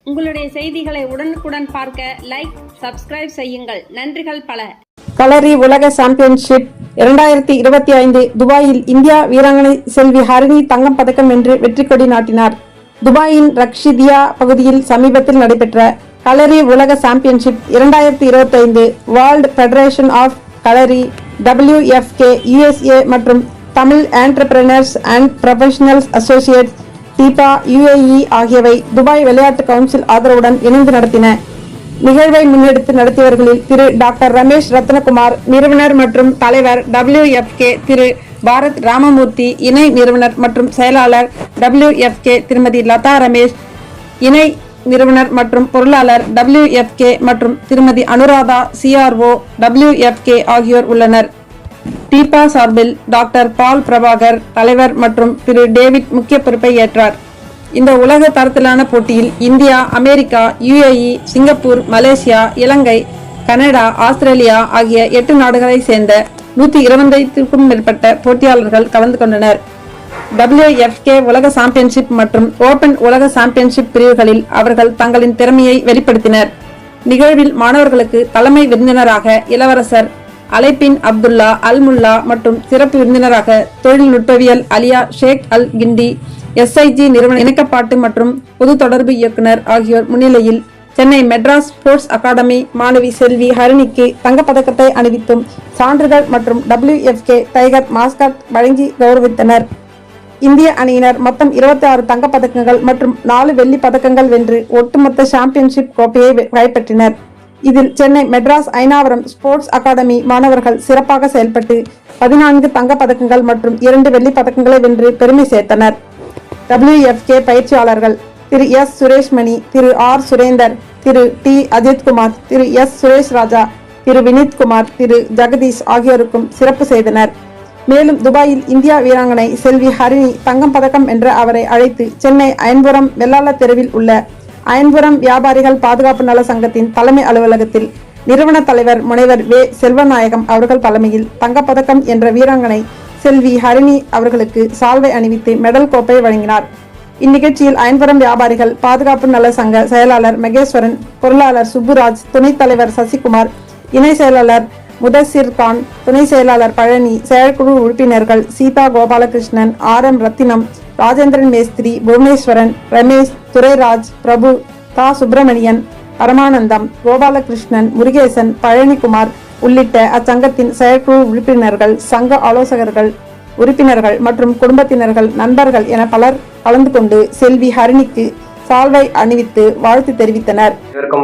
உங்களுடைய செய்திகளை உடனுக்குடன் பார்க்க லைக், சப்ஸ்கிரைப் செய்யுங்கள். நன்றிகள் பல. களரி உலக சாம்பியன்ஷிப் 2025 துபாயில் இந்தியா வீராங்கனை செல்வி ஹரிணி தங்கம் பதக்கம் வென்று வெற்றி கொடி நாட்டினார். துபாயின் ரக்ஷிதியா பகுதியில் சமீபத்தில் நடைபெற்ற களரி உலக championship 2025 world federation of Kalari WFK USA மற்றும் தமிழ் entrepreneurs and professionals associates TIPA UAE ஆகியவை துபாய் விளையாட்டு கவுன்சில் ஆதரவுடன் இணைந்து நடத்தின. நிகழ்வை முன்னெடுத்து நடத்தியவர்களில் திரு டாக்டர் ரமேஷ் ரத்னகுமார், நிறுவனர் மற்றும் தலைவர் WFK திரு பாரத் ராமமூர்த்தி, இணை நிறுவனர் மற்றும் செயலாளர் WFK திருமதி லதா ரமேஷ், இணை நிறுவனர் மற்றும் பொருளாளர் WFK மற்றும் திருமதி அனுராதா CRO WFK ஆகியோர் உள்ளனர். TIPA சார்பில் டாக்டர் பால் பிரபாகர் தலைவர் மற்றும் திரு டேவிட் முக்கிய பொறுப்பை ஏற்றார். இந்த உலக தரத்திலான போட்டியில் India, America, UAE, Singapore, Malaysia, Ilangai, Canada, Australia ஆகிய 8 நாடுகளை சேர்ந்த 125க்கும் மேற்பட்ட போட்டியாளர்கள் கலந்து கொண்டனர். WFK உலக சாம்பியன்ஷிப் மற்றும் ஓபன் உலக சாம்பியன்ஷிப் பிரிவுகளில் அவர்கள் தங்களின் திறமையை வெளிப்படுத்தினர். நிகழ்வில் மாணவர்களுக்கு தலைமை விருந்தினராக இளவரசர் அலைபின் அப்துல்லா அல் முல்லா மற்றும் சிறப்பு விருந்தினராக தொழில்நுட்பவியல் அலியா ஷேக் அல் கிண்டி, SIG நிறுவன இணக்கப்பாட்டு மற்றும் பொது தொடர்பு இயக்குனர் ஆகியோர் முன்னிலையில் சென்னை மெட்ராஸ் ஸ்போர்ட்ஸ் அகாடமி மாணவி செல்வி ஹரிணிக்கு தங்கப்பதக்கத்தை அணிவித்தும் சான்றிதழ் மற்றும் WFK டைகர் மாஸ்கட் வழங்கி கௌரவித்தனர். இந்திய அணியினர் மொத்தம் 26 தங்கப்பதக்கங்கள் மற்றும் 4 வெள்ளி பதக்கங்கள் வென்று ஒட்டுமொத்த சாம்பியன்ஷிப் கோப்பையை கைப்பற்றினர். இதில் சென்னை மெட்ராஸ் ஐனாவரம் ஸ்போர்ட்ஸ் அகாடமி மாணவர்கள் சிறப்பாக செயல்பட்டு 14 தங்கப் பதக்கங்கள் மற்றும் 2 வெள்ளி பதக்கங்களை வென்று பெருமை சேர்த்தனர். WFK பயிற்சியாளர்கள் திரு S சுரேஷ்மணி, திரு R சுரேந்தர், திரு T அஜித்குமார், திரு S சுரேஷ் ராஜா, திரு வினித்குமார், திரு ஜெகதீஷ் ஆகியோருக்கும் சிறப்பு செய்தனர். மேலும் துபாயில் இந்தியா வீராங்கனை செல்வி ஹரிணி தங்கம் பதக்கம் என்ற அவரை அழைத்து சென்னை அயன்புரம் வெள்ளாள தெருவில் உள்ள அயன்புரம் வியாபாரிகள் பாதுகாப்பு நல சங்கத்தின் தலைமை அலுவலகத்தில் நிறுவன தலைவர் முனைவர் வே செல்வநாயகம் அவர்கள் தலைமையில் தங்கப்பதக்கம் என்ற வீராங்கனை செல்வி ஹரிணி அவர்களுக்கு சால்வை அணிவித்து மெடல் கோப்பை வழங்கினார். இந்நிகழ்ச்சியில் அயன்புரம் வியாபாரிகள் பாதுகாப்பு நல சங்க செயலாளர் மகேஸ்வரன், பொருளாளர் சுப்புராஜ், துணைத் தலைவர் சசிகுமார், இணை செயலாளர் முதசிர் கான், துணை செயலாளர் பழனி, செயற்குழு உறுப்பினர்கள் சீதா கோபாலகிருஷ்ணன், RM ரத்தினம், ராஜேந்திரன் மேஸ்திரி, புவனேஸ்வரன், ரமேஷ், துரைராஜ், பிரபு, தா சுப்பிரமணியன், பரமானந்தம், கோபாலகிருஷ்ணன், முருகேசன், பழனிக்குமார் உள்ளிட்ட அச்சங்கத்தின் செயற்குழு உறுப்பினர்கள், சங்க ஆலோசகர்கள், உறுப்பினர்கள் மற்றும் குடும்பத்தினர்கள், நண்பர்கள் என பலர் கலந்து கொண்டு செல்வி ஹரிணிக்கு சால்வை அணிவித்து வாழ்த்து தெரிவித்தனர்.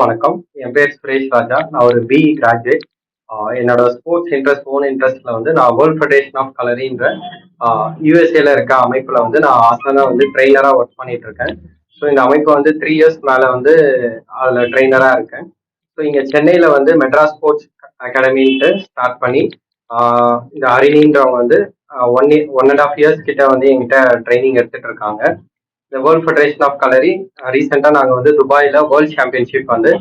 வணக்கம். என் பேர் சுரேஷ் ராஜா. நான் ஒரு BE கிராஜுவேட். என்னோட ஸ்போர்ட்ஸ் ஓன் இன்ட்ரெஸ்ட்ல வந்து நான் வேர்ல்ட் ஃபெடரேஷன் ஆஃப் கலரின்ற USA இருக்க அமைப்புல வந்து நான் ஆசனா வந்து ட்ரெயினரா ஒர்க் பண்ணிட்டு இருக்கேன். ஸோ இந்த அமைப்பு வந்து 3 இயர்ஸ் மேல வந்து அதுல ட்ரெயினரா இருக்கேன். ஸோ இங்க சென்னையில வந்து மெட்ராஸ் ஸ்போர்ட்ஸ் அகாடமின்ட்டு ஸ்டார்ட் பண்ணி இந்த ஹரிணின்றவங்க வந்து 1.5 இயர்ஸ் கிட்ட வந்து எங்கிட்ட ட்ரைனிங் எடுத்துட்டு இருக்காங்க. இந்த வேர்ல்ட் ஃபெடரேஷன் ஆஃப் கலரி ரீசெண்டா நாங்க வந்து துபாயில வேர்ல்ட் சாம்பியன்ஷிப் வந்து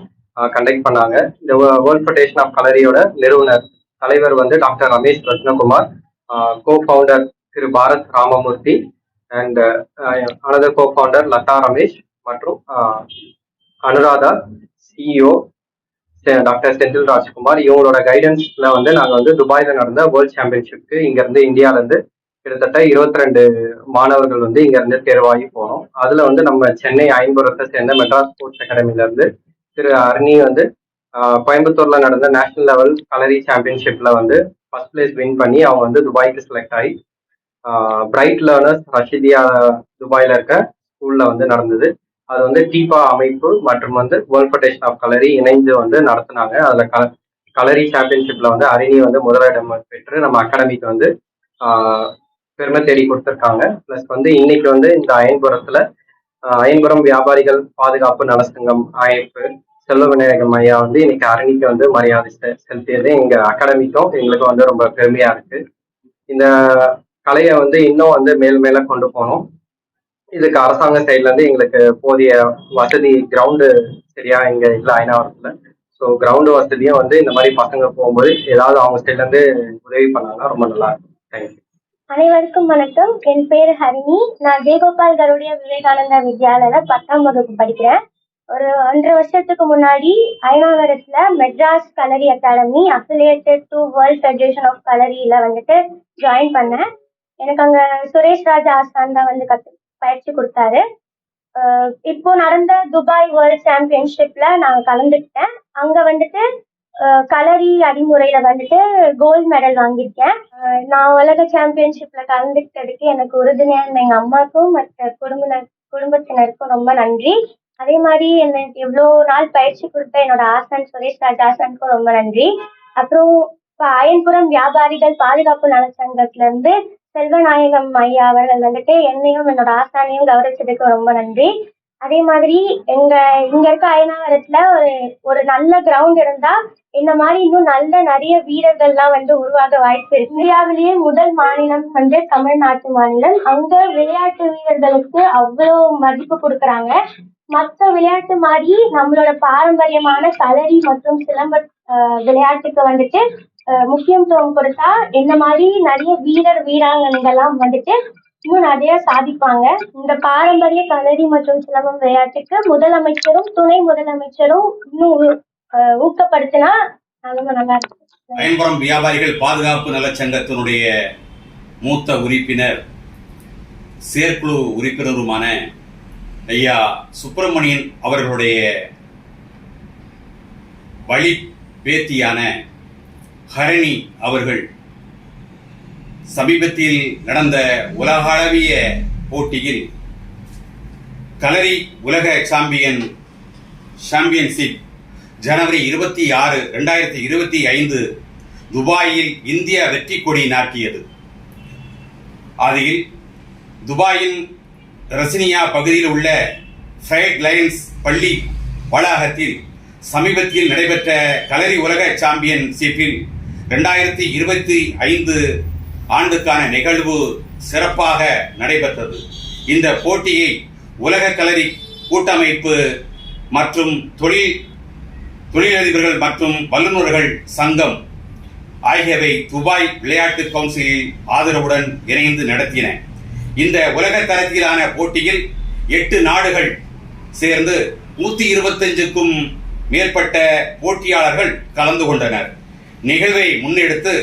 கண்டக்ட் பண்ணாங்க. இந்த வேர்ல்ட் ஃபெடரேஷன் ஆஃப் கலரியோட நிறுவனர் தலைவர் வந்து doctor Ramesh Rathnakumar, co founder திரு Bharath Ramamurthy and another co founder Latha Ramesh மற்றும் அனுராதா CEO டாக்டர் செந்தில் ராஜ்குமார், இவங்களோட கைடன்ஸ்ல வந்து நாங்கள் வந்து துபாயில நடந்த வேர்ல்ட் சாம்பியன்ஷிப்க்கு இங்க இருந்து இந்தியால இருந்து கிட்டத்தட்ட 22 மாணவர்கள் வந்து இங்க இருந்து தேர்வாகி போனோம். அதுல வந்து நம்ம சென்னை ஐம்புரத்தை சேர்ந்த மெட்ராஸ் ஸ்போர்ட்ஸ் அகாடமில இருந்து திரு ஹரிணி வந்து கோயம்புத்தூர்ல நடந்த நேஷனல் லெவல் கலரி சாம்பியன்ஷிப்ல வந்து ஃபர்ஸ்ட் பிளேஸ் வின் பண்ணி அவங்க வந்து துபாய்க்கு செலக்ட் ஆகி பிரைட் லேர்னர்ஸ் ரஷிதியா துபாயில இருக்க ஸ்கூல்ல வந்து நடந்தது. அது வந்து TIPA அமைப்பு மற்றும் வந்து வேர்ல்ட் ஃபெடரேஷன் ஆஃப் கலரி இணைந்து வந்து நடத்தினாங்க. அதுல கலரி சாம்பியன்ஷிப்ல வந்து ஹரிணி வந்து முதலிடம் பெற்று நம்ம அகாடமிக்கு வந்து பெருமை தேடி கொடுத்துருக்காங்க. பிளஸ் வந்து இன்னைக்கு வந்து இந்த அயன்புரம் வியாபாரிகள் பாதுகாப்பு நலசங்கம் அமைப்பு செல்வ விநாயகம் ஐயா வந்து இன்னைக்கு ஹரிணிக்கு வந்து மரியாதை செலுத்தியது எங்க அகாடமிக்கும் எங்களுக்கும் வந்து ரொம்ப பெருமையா இருக்கு. இந்த கலையை வந்து இன்னும் வந்து மேல கொண்டு போனோம். இதுக்கு அரசாங்க சைட்ல இருந்து எங்களுக்கு போதிய வசதி கிரவுண்டு சரியா இங்க இல்லை ஐநாவரத்துல. ஸோ கிரவுண்டு வசதியும் வந்து இந்த மாதிரி பசங்க போகும்போது ஏதாவது அவங்க சைட்ல இருந்து உதவி பண்ணாங்கன்னா ரொம்ப நல்லா இருக்கும். தேங்க்யூ. அனைவருக்கும் வணக்கம். என் பேரு ஹரிணி. நான் ஜெயகோபால் கருடைய விவேகானந்தா வித்யாலயில 10ஆம் வகுப்பு படிக்கிறேன். ஒரு 1.5 வருஷத்துக்கு முன்னாடி அயனாவரத்துல Madras Kalari academy affiliated to world federation of கலரியில வந்துட்டு ஜாயின் பண்ணேன். எனக்கு அங்க சுரேஷ் ராஜா ஆசான் தான் வந்து பயிற்சி கொடுத்தாரு. இப்போ நடந்த துபாய் வேர்ல்ட் சாம்பியன்ஷிப்ல நான் கலந்துக்கிட்டேன். அங்க வந்துட்டு கலரி அடிமுறையில வந்துட்டு கோல்டு மெடல் வாங்கியிருக்கேன். நான் உலக சாம்பியன்ஷிப்ல கலந்துக்கிட்டதுக்கு எனக்கு உறுதுணையா இருந்த எங்க அம்மாவுக்கும் மற்ற குடும்பத்தினருக்கும் ரொம்ப நன்றி. அதே மாதிரி எனக்கு இவ்வளோ நாள் பயிற்சி கொடுத்த என்னோட ஆசான் சுரேஷ் ராஜ் ஆசானுக்கும் ரொம்ப நன்றி. அப்புறம் இப்போ அயன்புரம் வியாபாரிகள் பாதுகாப்பு நலச்சங்கத்துல இருந்து செல்வநாயகம் ஐயா அவர்கள் வந்துட்டு என்னையும் என்னோட ஆசானையும் கௌரவிச்சதுக்கு ரொம்ப நன்றி. அதே மாதிரி இங்க இருக்க அயனாவரத்துல ஒரு நல்ல கிரவுண்ட் இருந்தா இந்த மாதிரி இன்னும் நிறைய வீரர்கள்லாம் வந்து உருவாக வாய்ப்பு இருக்கு. இந்தியாவிலேயே முதல் மாநிலம் வந்து தமிழ்நாட்டு மாநிலம். அங்க விளையாட்டு வீரர்களுக்கு அவ்வளோ மதிப்பு கொடுக்குறாங்க. மற்ற விளையாட்டு மாதிரி நம்மளோட பாரம்பரியமான கலரி மற்றும் சிலம்ப விளையாட்டுக்கு வந்துட்டு முக்கியத்துவம் கொடுத்தா இந்த மாதிரி நிறைய வீராங்கனைகள்லாம் வந்துட்டு இன்னும் நிறைய சாதிப்பாங்க. இந்த பாரம்பரிய கலரி மற்றும் சிலம்பம் விளையாட்டுக்கு முதலமைச்சரும் துணை முதலமைச்சரும் இன்னும் ஊக்கப்படுத்தினா நல்லா இருக்கும். அயன்புரம் வியாபாரிகள் பாதுகாப்பு நலச்சங்கத்தினுடைய மூத்த உறுப்பினர் செயற்குழு உறுப்பினருமான ஐயா சுப்பிரமணியன் அவர்களுடைய வழி பேத்தியான ஹரணி அவர்கள் சமீபத்தில் நடந்த உலகளவிய போட்டியில் கலரி உலக சாம்பியன்ஷிப் ஜனவரி 26, 2025 துபாயில் இந்திய வெற்றி கொடி நாட்டியது. அதில் துபாயின் ரசினியா பகுதியில் உள்ள ஃப்ரைட் லைன்ஸ் பள்ளி வளாகத்தில் சமீபத்தில் நடைபெற்ற கலரி உலக சாம்பியன்ஷிப்பில் 2025 ஆண்டுக்கான நிகழ்வு சிறப்பாக நடைபெற்றது. இந்த போட்டியை உலக கலரி கூட்டமைப்பு மற்றும் தொழிலதிபர்கள் மற்றும் வல்லுநர்கள் சங்கம் ஆகியவை துபாய் விளையாட்டு கவுன்சிலில் ஆதரவுடன் இணைந்து நடத்தின. இந்த உலக தரத்திலான போட்டியில் 8 நாடுகள் சேர்ந்து 125க்கும் மேற்பட்ட போட்டியாளர்கள் கலந்து கொண்டனர். நிகழ்வை முன்னெடுத்து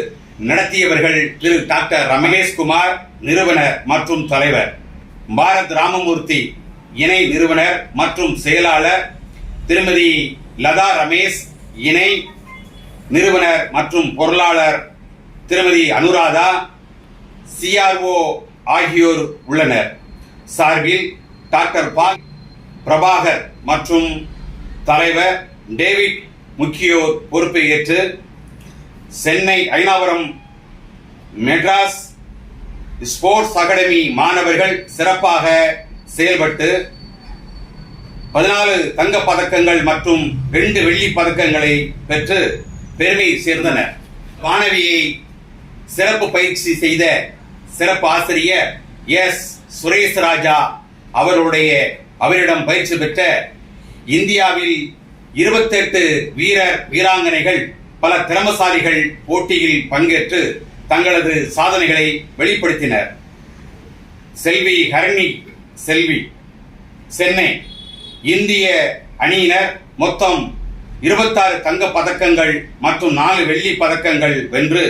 நடத்தியவர்கள் திரு டாக்டர் ரமேஷ்குமார், நிறுவனர் மற்றும் தலைவர், பாரத் ராமமூர்த்தி, இணை நிறுவனர் மற்றும் செயலாளர், திருமதி லதா ரமேஷ், இணை நிறுவனர் மற்றும் பொருளாளர், திருமதி அனுராதா, CRO ஆகியோர் உள்ளனர். சார்பில் டாக்டர் பால் பிரபாகர் மற்றும் தலைவர் டேவிட் முக்கியோர் பொறுப்பை ஏற்று சென்னை அயனாவரம் மெட்ராஸ் ஸ்போர்ட்ஸ் அகாடமி மாணவர்கள் சிறப்பாக செயல்பட்டு 14 தங்கப் பதக்கங்கள் மற்றும் 2 வெள்ளிப் பதக்கங்களை பெற்று பெருமை சேர்ந்தனர். மாணவியை சிறப்பு பயிற்சி செய்த சிறப்பு ஆசிரியர் எஸ். சுரேஷ் ராஜா அவரிடம் பயிற்சி பெற்ற இந்தியாவில் 28 வீராங்கனைகள் பல திறமசாலிகள் போட்டியில் பங்கேற்று தங்களது சாதனைகளை வெளிப்படுத்தினர். செல்வி ஹரணி சென்னை இந்திய அணியினர் மொத்தம் 26 தங்கப் பதக்கங்கள் மற்றும் 4 வெள்ளி பதக்கங்கள் வென்று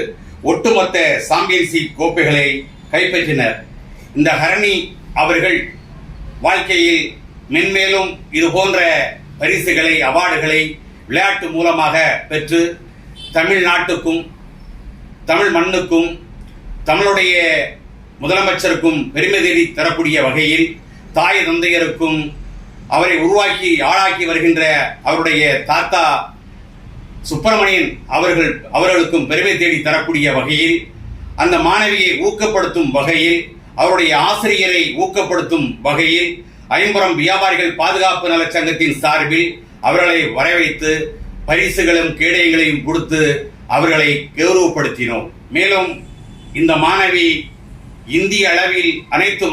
ஒட்டுமொத்த சாம்பியன்ஷிப் கோப்பைகளை கைப்பற்றினர். இந்த ஹரணி அவர்கள் வாழ்க்கையில் மென்மேலும் இது போன்ற பரிசுகளை, அவார்டுகளை விளையாட்டு மூலமாக பெற்று தமிழ்நாட்டுக்கும், தமிழ் மண்ணுக்கும், தமிழுடைய முதலமைச்சருக்கும் பெருமை தேடி தரக்கூடிய வகையில் தாய் தந்தையருக்கும் அவரை உருவாக்கி ஆளாக்கி வருகின்ற அவருடைய தாத்தா சுப்பிரமணியன் அவர்களுக்கும் பெருமை தேடி தரக்கூடிய வகையில், அந்த மாணவியை ஊக்கப்படுத்தும் வகையில், அவருடைய ஆசிரியரை ஊக்கப்படுத்தும் வகையில் அயன்புரம் வியாபாரிகள் பாதுகாப்பு நலச்சங்கத்தின் சார்பில் அவர்களை வரவைத்து பரிசுகளும் கேடயங்களையும் கொடுத்து அவர்களை கௌரவப்படுத்தினோம். மேலும் இந்த மாணவி இந்திய அளவில் அனைத்து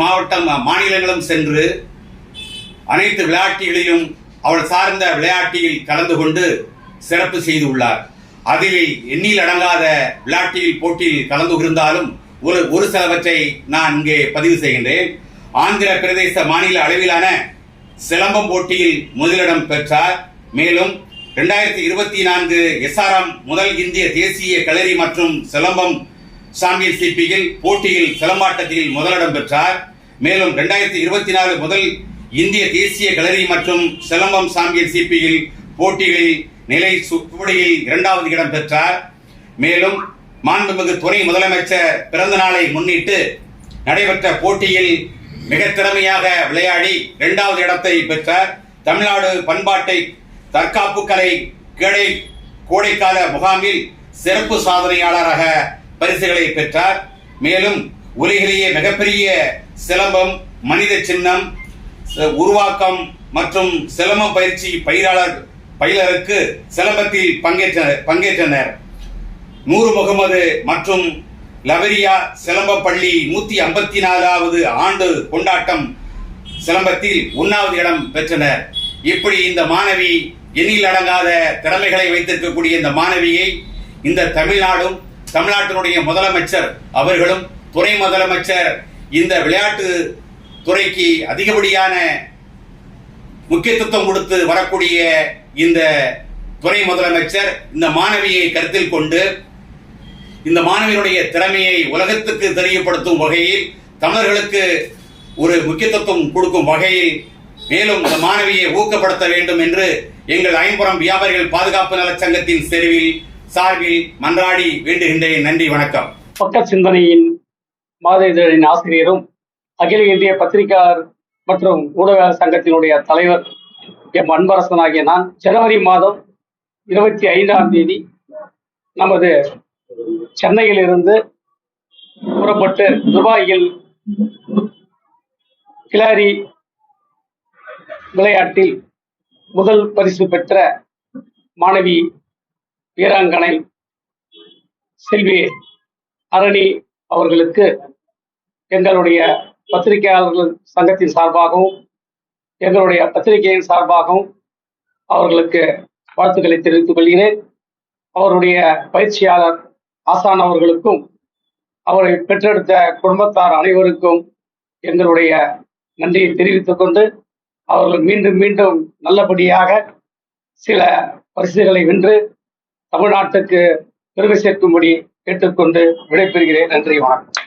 மாநிலங்களும் சென்று அனைத்து விளையாட்டுகளிலும் அவள் சார்ந்த விளையாட்டில் கலந்து கொண்டு சிறப்பு செய்துள்ளார். அதில் எண்ணில் அடங்காத விளையாட்டில் போட்டியில் கலந்து கொண்டிருந்தாலும் ஒரு சிலவற்றை நான் இங்கே பதிவு செய்கின்றேன். ஆந்திர பிரதேச மாநில அளவிலான சிலம்பம் போட்டியில் முதலிடம் பெற்றார். மேலும் 2024 SRM முதல் இந்திய தேசிய களரி மற்றும் சிலம்பம் சாம்பியன்ஷிப்பில் போட்டியில் சிலம்பாட்டத்தில் முதலிடம் பெற்றார். மேலும் 2024 முதல் இந்திய தேசிய களரி மற்றும் சிலம்பம் சாம்பியன்ஷிப்பில் போட்டிகளில் நிலை சுவடியில் 2வது இடம் பெற்றார். மேலும் மாண்புமிகு துணை முதலமைச்சர் பிறந்த நாளை முன்னிட்டு நடைபெற்ற போட்டியில் மிக திறமையாக விளையாடி 2வது இடத்தை பெற்றார். தமிழ்நாடு பண்பாட்டை தற்காப்பு கலை கோடைக்கால முகாமில் சிறப்பு சாதனையாளராக பரிசுகளை பெற்றார். மேலும் உலகிலேயே மிகப்பெரிய சிலம்பம் மனித சின்னம் உருவாக்கம் மற்றும் சிலம்பம் பயிற்சி பயிலருக்கு சிலம்பத்தில் பங்கேற்றனர். நூறு முகமது மற்றும் லவரியா சிலம்ப பள்ளி 154வது ஆண்டு கொண்டாட்டம் சிலம்பத்தில் 1வது இடம் பெற்றனர். இப்படி இந்த மாணவி எண்ணில் அடங்காத திறமைகளை வைத்திருக்கக்கூடிய இந்த மாணவியை இந்த தமிழ்நாட்டினுடைய முதலமைச்சர் அவர்களும் துணை முதலமைச்சர் இந்த விளையாட்டு துறைக்கு அதிகப்படியான முக்கியத்துவம் கொடுத்து வரக்கூடிய இந்த துணை முதலமைச்சர் இந்த மாணவியை கருத்தில் கொண்டு இந்த மாணவியினுடைய திறமையை உலகத்துக்கு தெரியப்படுத்தும் வகையில் தமிழர்களுக்கு ஒரு முக்கியத்துவம் கொடுக்கும் வகையில் மேலும் இந்த மாணவியை ஊக்கப்படுத்த வேண்டும் என்று எங்கள் ஐம்புறம் வியாபாரிகள் பாதுகாப்பு நலச் சங்கத்தின் சார்பில் மன்றாடி வேண்டுகின்றேன். நன்றி, வணக்கம். பக்க சிந்தனையின் மாத இதழின் ஆசிரியரும் அகில இந்திய பத்திரிகையாளர் மற்றும் ஊடக சங்கத்தினுடைய தலைவர் எம் அன்பரசன் ஆகிய நான் ஜனவரி மாதம் 25ஆம் தேதி நமது சென்னையில் இருந்து புறப்பட்டு துபாயில் கிளாரி விளையாட்டில் முதல் பரிசு பெற்ற மாணவி வீராங்கனை செல்வி அரணி அவர்களுக்கு எங்களுடைய பத்திரிகையாளர்கள் சங்கத்தின் சார்பாகவும் எங்களுடைய பத்திரிகையின் சார்பாகவும் அவர்களுக்கு வாழ்த்துக்களை தெரிவித்துக் கொள்கிறேன். அவருடைய பயிற்சியாளர் ஆசான் அவர்களுக்கும் அவரை பெற்றெடுத்த குடும்பத்தார் அனைவருக்கும் எங்களுடைய நன்றியை தெரிவித்துக் கொண்டு அவர்கள் மீண்டும் மீண்டும் நல்லபடியாக சில பரிசுகளை வென்று தமிழ்நாட்டுக்கு பெருமை சேர்க்கும்படி கேட்டுக்கொண்டு விடைபெறுகிறேன். நன்றி, வணக்கம்.